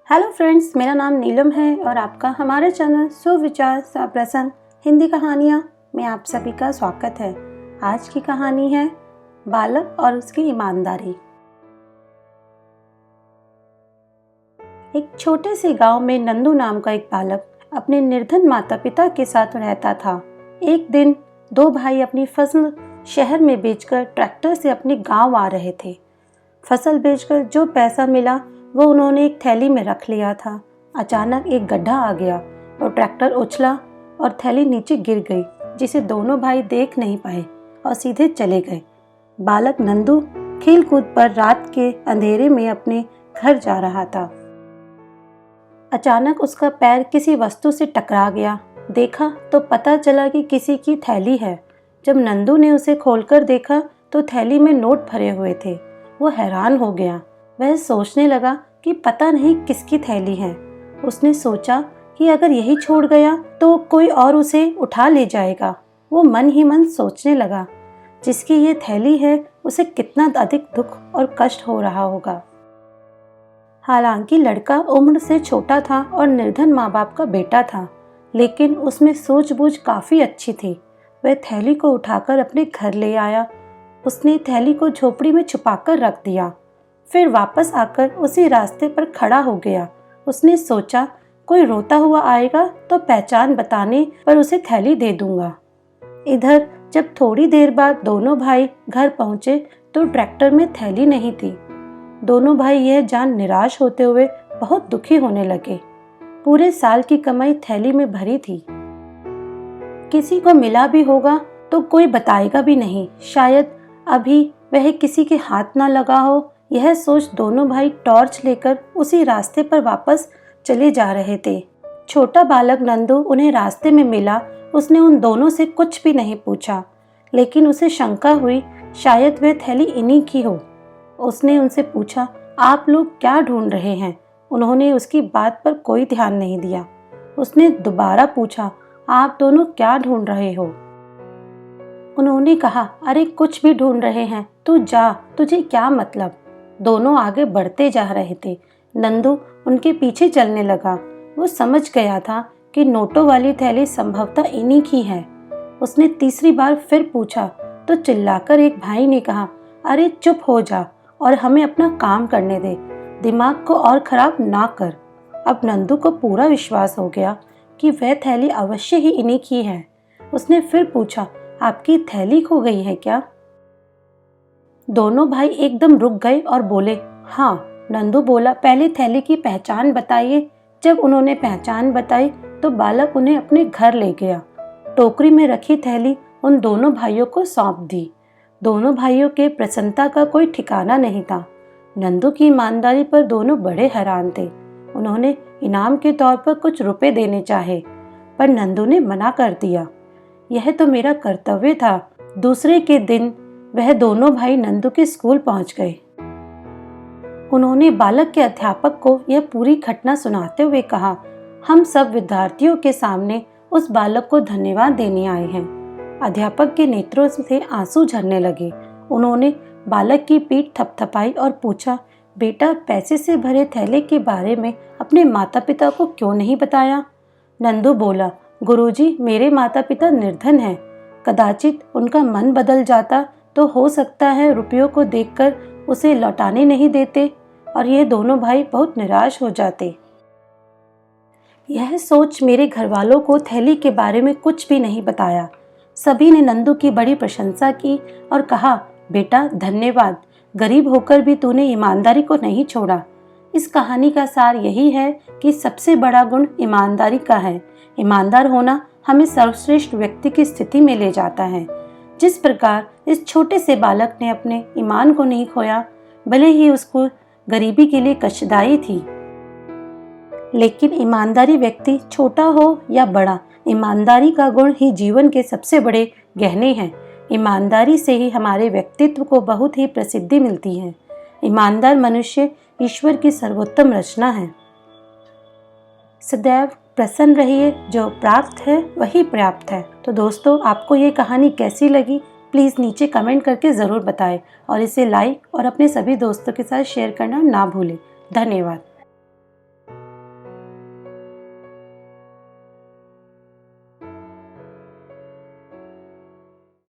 Hello friends, मेरा नाम नीलम है और आपका हमारे चैनल सुविचार प्रसन्न हिंदी कहानियाँ में आप सभी का स्वागत है। आज की कहानी है बालक और उसकी ईमानदारी। एक छोटे से गांव में नंदू नाम का एक बालक अपने निर्धन माता पिता के साथ रहता था। एक दिन दो भाई अपनी फसल शहर में बेचकर ट्रैक्टर से अपने गांव आ रहे थे। फसल बेचकर जो पैसा मिला वो उन्होंने एक थैली में रख लिया था। अचानक एक गड्ढा आ गया और ट्रैक्टर उछला और थैली नीचे गिर गई, जिसे दोनों भाई देख नहीं पाए और सीधे चले गए। बालक नंदू खेल कूद पर रात के अंधेरे में अपने घर जा रहा था। अचानक उसका पैर किसी वस्तु से टकरा गया। देखा तो पता चला कि किसी की थैली है। जब नंदू ने उसे खोलकर देखा तो थैली में नोट भरे हुए थे। वो हैरान हो गया। वह सोचने लगा कि पता नहीं किसकी थैली है। उसने सोचा कि अगर यही छोड़ गया तो कोई और उसे उठा ले जाएगा। वो मन ही मन सोचने लगा, जिसकी ये थैली है उसे कितना अधिक दुख और कष्ट हो रहा होगा। हालांकि लड़का उम्र से छोटा था और निर्धन माँ बाप का बेटा था, लेकिन उसमें सूझबूझ काफी अच्छी थी। वह थैली को उठाकर अपने घर ले आया। उसने थैली को झोपड़ी में छुपाकर रख दिया। फिर वापस आकर उसी रास्ते पर खड़ा हो गया। उसने सोचा, कोई रोता हुआ आएगा तो पहचान बताने पर उसे थैली दे दूंगा। इधर जब थोड़ी देर बाद दोनों भाई घर पहुंचे तो ट्रैक्टर में थैली नहीं थी। दोनों भाई यह जान निराश होते हुए बहुत दुखी होने लगे। पूरे साल की कमाई थैली में भरी थी। किसी को मिला भी होगा तो कोई बताएगा भी नहीं। शायद अभी वह किसी के हाथ ना लगा हो। यह सोच दोनों भाई टॉर्च लेकर उसी रास्ते पर वापस चले जा रहे थे। छोटा बालक नंदू उन्हें रास्ते में मिला। उसने उन दोनों से कुछ भी नहीं पूछा, लेकिन उसे शंका हुई, शायद वह थैली इन्हीं की हो। उसने उनसे पूछा, आप लोग क्या ढूंढ रहे हैं? उन्होंने उसकी बात पर कोई ध्यान नहीं दिया। उसने दोबारा पूछा, आप दोनों क्या ढूंढ रहे हो? उन्होंने कहा, अरे कुछ भी ढूंढ रहे हैं, तू जा, तुझे क्या मतलब। दोनों आगे बढ़ते जा रहे थे। नंदू उनके पीछे चलने लगा। वो समझ गया था कि नोटों वाली थैली संभवतः इन्हीं की है। उसने तीसरी बार फिर पूछा तो चिल्लाकर एक भाई ने कहा, अरे चुप हो जा और हमें अपना काम करने दे, दिमाग को और खराब ना कर। अब नंदू को पूरा विश्वास हो गया कि वह थैली अवश्य ही इन्हीं की है। उसने फिर पूछा, आपकी थैली खो गई है क्या? दोनों भाई एकदम रुक गए और बोले, हाँ। नंदू बोला, पहले थैली की पहचान बताइए। जब उन्होंने पहचान बताई तो बालक उन्हें अपने घर ले गया। टोकरी में रखी थैली उन दोनों भाइयों को सौंप दी। दोनों भाइयों के प्रसन्नता का कोई ठिकाना नहीं था। नंदू की ईमानदारी पर दोनों बड़े हैरान थे। उन्होंने इनाम के तौर पर कुछ रुपए देने चाहे, पर नंदू ने मना कर दिया। यह तो मेरा कर्तव्य था। दूसरे के दिन वह दोनों भाई नंदू के स्कूल पहुंच गए। उन्होंने बालक के अध्यापक को यह पूरी घटना सुनाते हुए कहा, हम सब विद्यार्थियों के सामने उस बालक को धन्यवाद देने आए हैं। अध्यापक के नेत्रों से आंसू झरने लगे। उन्होंने बालक की पीठ थपथपाई और पूछा, बेटा, पैसे से भरे थैले के बारे में अपने माता पिता को क्यों नहीं बताया? नंदू बोला, गुरुजी, मेरे माता पिता निर्धन हैं। कदाचित उनका मन बदल जाता तो हो सकता है रुपयों को देखकर उसे लौटाने नहीं देते और ये दोनों भाई बहुत निराश हो जाते। यह सोच मेरे घर वालों को थैली के बारे में कुछ भी नहीं बताया। सभी ने नंदू की बड़ी प्रशंसा की और कहा, बेटा धन्यवाद, गरीब होकर भी तूने ईमानदारी को नहीं छोड़ा। इस कहानी का सार यही है कि सबसे बड़ा गुण ईमानदारी का है। ईमानदार होना हमें सर्वश्रेष्ठ व्यक्ति की स्थिति में ले जाता है। जिस प्रकार इस छोटे से बालक ने अपने ईमान को नहीं खोया, भले ही उसको गरीबी के लिए कष्टदायी थी, लेकिन ईमानदारी व्यक्ति छोटा हो या बड़ा, ईमानदारी का गुण ही जीवन के सबसे बड़े गहने हैं। ईमानदारी से ही हमारे व्यक्तित्व को बहुत ही प्रसिद्धि मिलती है। ईमानदार मनुष्य ईश्वर की सर्वोत्तम रचना है। सदैव प्रसन्न रहिए, जो प्राप्त है वही पर्याप्त है। तो दोस्तों, आपको ये कहानी कैसी लगी प्लीज़ नीचे कमेंट करके ज़रूर बताएं और इसे लाइक और अपने सभी दोस्तों के साथ शेयर करना ना भूलें। धन्यवाद।